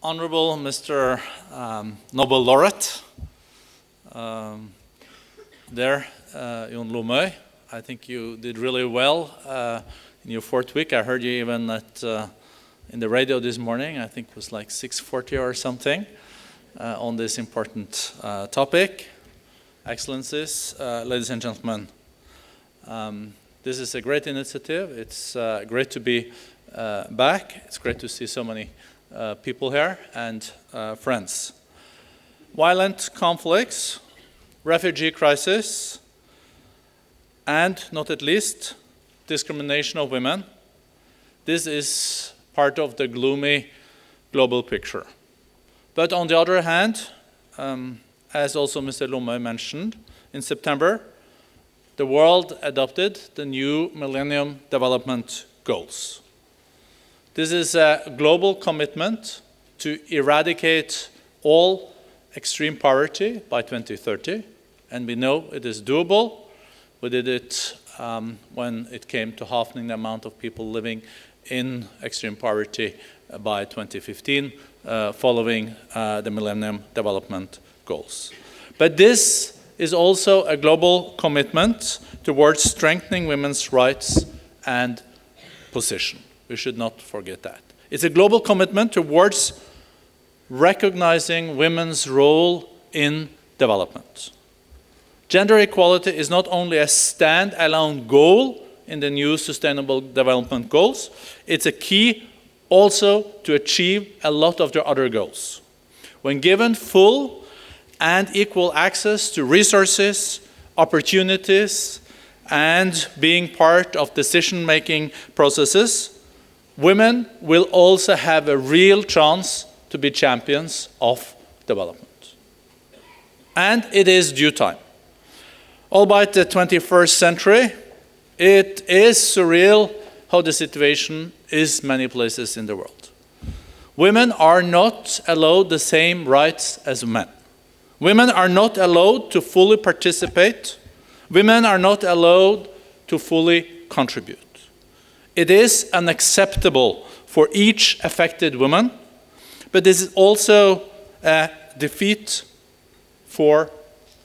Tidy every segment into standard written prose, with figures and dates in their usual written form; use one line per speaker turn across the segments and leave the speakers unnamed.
Honorable Mr. Nobel Laureate, Jon Lomøy, I think you did really well in your fourth week. I heard you even in the radio this morning. I think it was like 6:40 or something on this important topic. Excellencies, ladies and gentlemen, this is a great initiative. It's great to be back. It's great to see so many people here and friends. Violent conflicts, refugee crisis, and not at least discrimination of women. This is part of the gloomy global picture. But on the other hand, as also Mr. Lomøy mentioned, in September, the world adopted the new Millennium Development Goals. This is a global commitment to eradicate all extreme poverty by 2030, and we know it is doable. We did it when it came to halving the amount of people living in extreme poverty by 2015, following the Millennium Development Goals. But this is also a global commitment towards strengthening women's rights and position. We should not forget that. It's a global commitment towards recognizing women's role in development. Gender equality is not only a stand-alone goal in the new Sustainable Development Goals, it's a key also to achieve a lot of the other goals. When given full and equal access to resources, opportunities, and being part of decision-making processes, women will also have a real chance to be champions of development. And it is due time. Albeit the 21st century, it is surreal how the situation is many places in the world. Women are not allowed the same rights as men. Women are not allowed to fully participate. Women are not allowed to fully contribute. It is unacceptable for each affected woman, but this is also a defeat for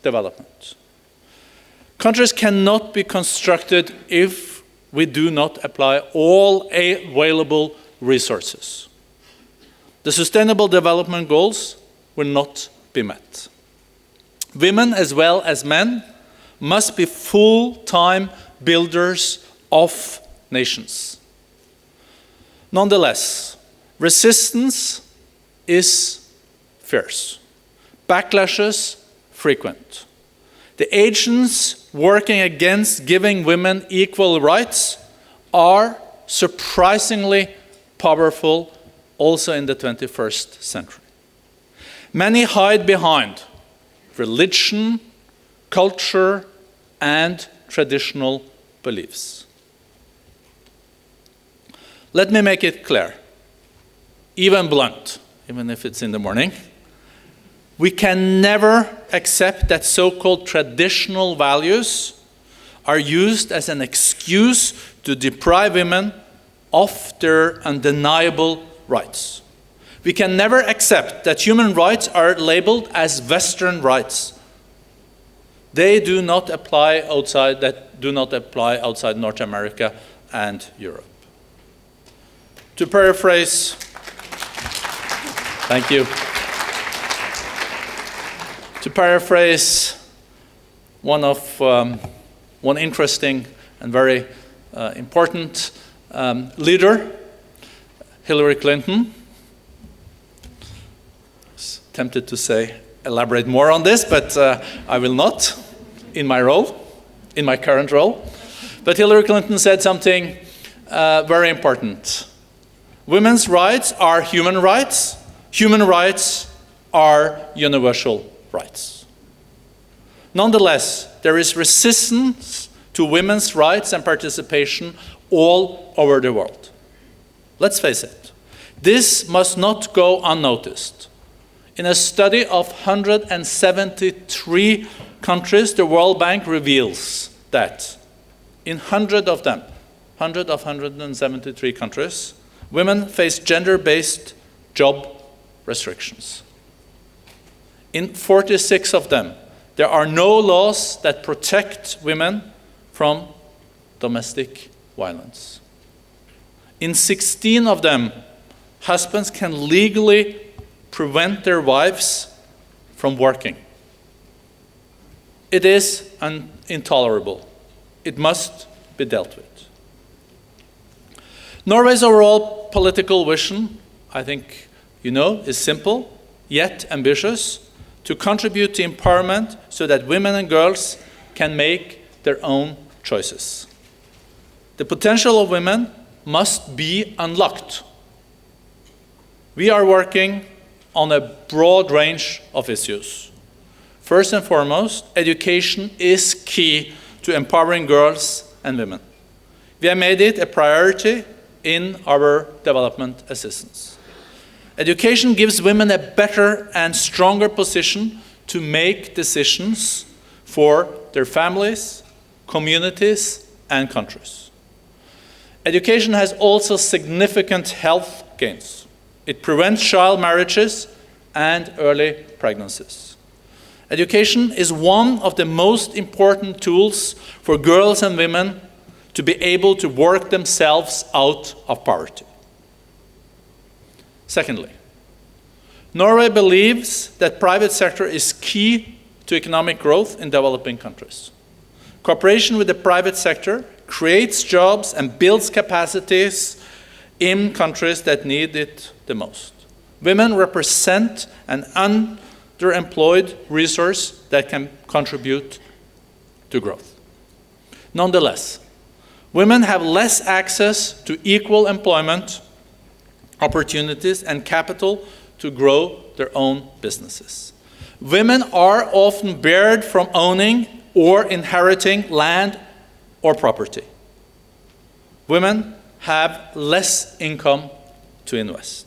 development. Countries cannot be constructed if we do not apply all available resources. The Sustainable Development Goals will not be met. Women as well as men must be full-time builders of nations. Nonetheless, resistance is fierce. Backlashes frequent. The agents working against giving women equal rights are surprisingly powerful also in the 21st century. Many hide behind religion, culture, and traditional beliefs. Let me make it clear, even blunt, even if it's in the morning. We can never accept that so-called traditional values are used as an excuse to deprive women of their undeniable rights. We can never accept that human rights are labeled as Western rights. They do not apply outside North America and Europe. To paraphrase, thank you. To paraphrase one interesting and very important leader, Hillary Clinton. I was tempted to say, elaborate more on this, but I will not in my current role. But Hillary Clinton said something very important. Women's rights are human rights. Human rights are universal rights. Nonetheless, there is resistance to women's rights and participation all over the world. Let's face it, this must not go unnoticed. In a study of 173 countries, the World Bank reveals that in 100 of 173 countries, women face gender-based job restrictions. In 46 of them, there are no laws that protect women from domestic violence. In 16 of them, husbands can legally prevent their wives from working. It is intolerable. It must be dealt with. Norway's overall political vision, I think you know, is simple, yet ambitious, to contribute to empowerment so that women and girls can make their own choices. The potential of women must be unlocked. We are working on a broad range of issues. First and foremost, education is key to empowering girls and women. We have made it a priority in our development assistance. Education gives women a better and stronger position to make decisions for their families, communities, and countries. Education has also significant health gains. It prevents child marriages and early pregnancies. Education is one of the most important tools for girls and women to be able to work themselves out of poverty. Secondly, Norway believes that private sector is key to economic growth in developing countries. Cooperation with the private sector creates jobs and builds capacities in countries that need it the most. Women represent an underemployed resource that can contribute to growth. Nonetheless, women have less access to equal employment opportunities and capital to grow their own businesses. Women are often barred from owning or inheriting land or property. Women have less income to invest.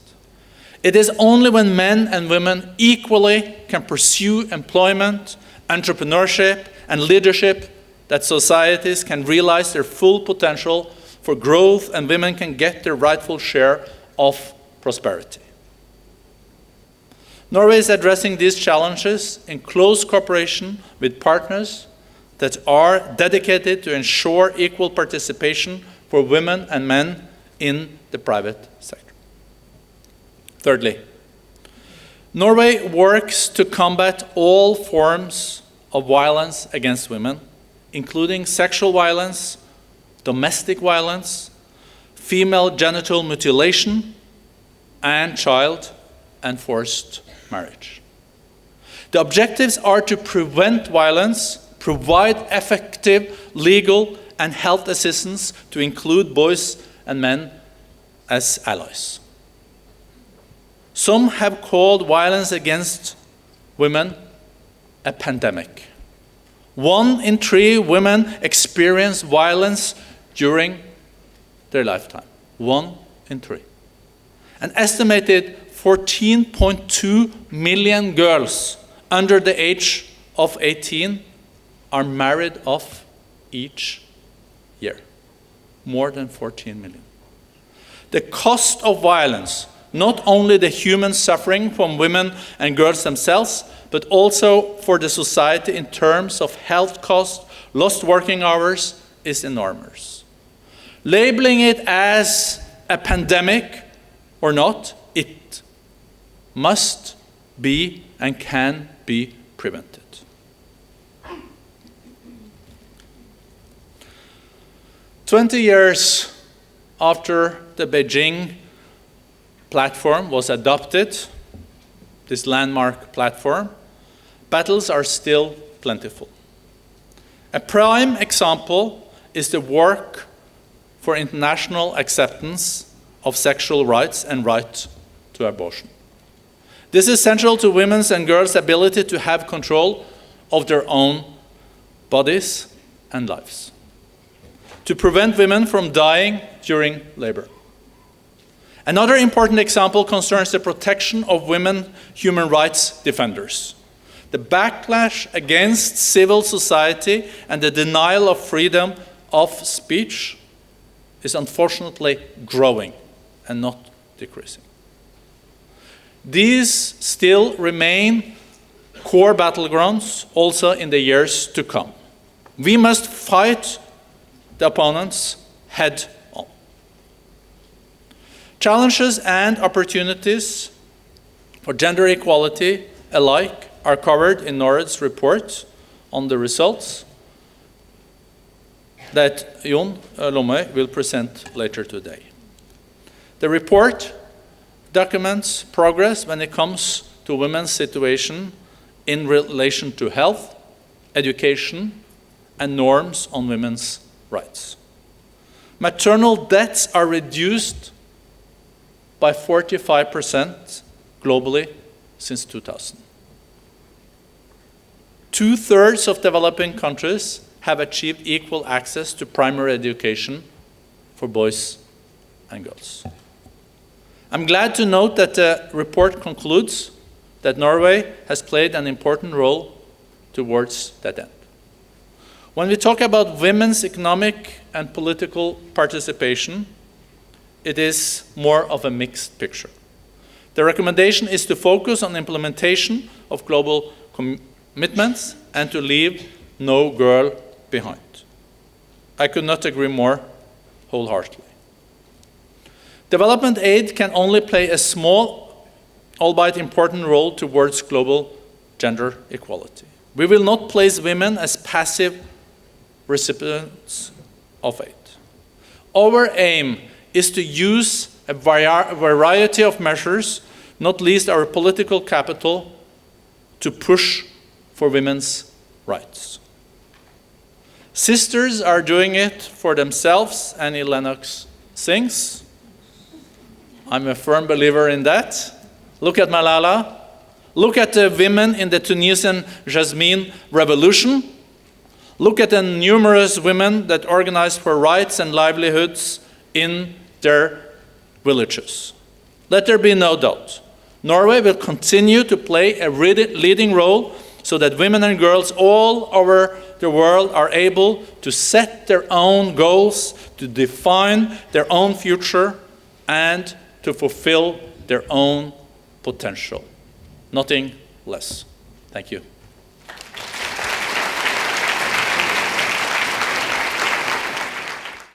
It is only when men and women equally can pursue employment, entrepreneurship, and leadership that societies can realize their full potential for growth and women can get their rightful share of prosperity. Norway is addressing these challenges in close cooperation with partners that are dedicated to ensure equal participation for women and men in the private sector. Thirdly, Norway works to combat all forms of violence against women, including sexual violence, domestic violence, female genital mutilation, and child and forced marriage. The objectives are to prevent violence, provide effective legal and health assistance to include boys and men as allies. Some have called violence against women a pandemic. 1 in 3 women experience violence during their lifetime. 1 in 3. An estimated 14.2 million girls under the age of 18 are married off each year. More than 14 million. The cost of violence, not only the human suffering from women and girls themselves, but also for the society in terms of health costs, lost working hours, is enormous. Labeling it as a pandemic or not, it must be and can be prevented. "20 years after the Beijing platform was adopted, this landmark platform, battles are still plentiful. A prime example is the work for international acceptance of sexual rights and right to abortion. This is central to women's and girls' ability to have control of their own bodies and lives, to prevent women from dying during labor. Another important example concerns the protection of women human rights defenders. The backlash against civil society and the denial of freedom of speech is unfortunately growing and not decreasing. These still remain core battlegrounds also in the years to come. We must fight the opponents head on. Challenges and opportunities for gender equality alike are covered in Norad's report on the results that Jon Lomøy will present later today. The report documents progress when it comes to women's situation in relation to health, education, and norms on women's rights. Maternal deaths are reduced by 45% globally since 2000. 2/3 of developing countries have achieved equal access to primary education for boys and girls. I'm glad to note that the report concludes that Norway has played an important role towards that end. When we talk about women's economic and political participation, it is more of a mixed picture. The recommendation is to focus on implementation of global commitments and to leave no girl behind. I could not agree more wholeheartedly. Development aid can only play a small, albeit important role towards global gender equality. We will not place women as passive recipients of aid. Our aim is to use a variety of measures, not least our political capital, to push for women's rights. Sisters are doing it for themselves, Annie Lennox sings. I'm a firm believer in that. Look at Malala. Look at the women in the Tunisian Jasmine Revolution. Look at the numerous women that organize for rights and livelihoods in their villages. Let there be no doubt. Norway will continue to play a leading role so that women and girls all over the world are able to set their own goals, to define their own future, and to fulfill their own potential. Nothing less. Thank you.